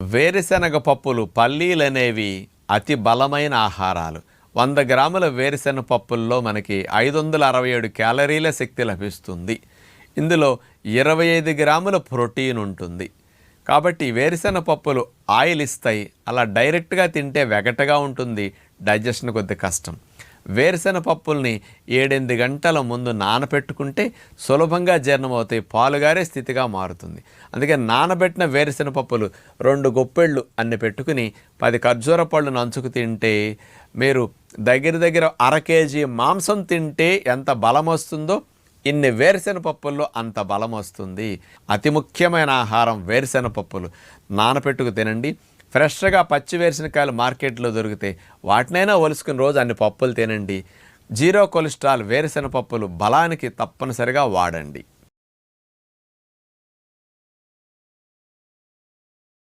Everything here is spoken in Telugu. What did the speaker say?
వేరుశనగ పప్పులు పల్లీలనేవి అతి బలమైన ఆహారాలు. 100 గ్రాముల వేరుశెనగ పప్పుల్లో మనకి 567 క్యాలరీల శక్తి లభిస్తుంది. ఇందులో 25 గ్రాముల ప్రోటీన్ ఉంటుంది. కాబట్టి వేరుశెనగ పప్పులు ఆయిల్ ఇస్తాయి. అలా డైరెక్ట్గా తింటే వెగటగా ఉంటుంది, డైజెషన్ కొద్ది కష్టం. వేరుశెనగ పప్పుల్ని 7-8 గంటల ముందు నానబెట్టుకుంటే సులభంగా జీర్ణమవుతాయి, పాలుగారే స్థితిగా మారుతుంది. అందుకే నానబెట్టిన వేరుశెనగ పప్పులు 2 గుప్పెళ్ళు అన్ని పెట్టుకుని 10 ఖర్జూర పళ్ళు నంచుకు తింటే మీరు దగ్గర 1/2 కేజీ మాంసం తింటే ఎంత బలం వస్తుందో ఇన్ని వేరుశెనగ పప్పుల్లో అంత బలం వస్తుంది. అతి ముఖ్యమైన ఆహారం వేరుశెనగ పప్పులు. నానపెట్టుకు తినండి. ఫ్రెష్గా పచ్చి వేరుశెనగకాయలు మార్కెట్లో దొరికితే వాటినైనా ఒలుసుకుని రోజు అన్ని పప్పులు తినండి. 0 కొలెస్ట్రాల్ వేరుశెనగ పప్పులు బలానికి తప్పనిసరిగా వాడండి.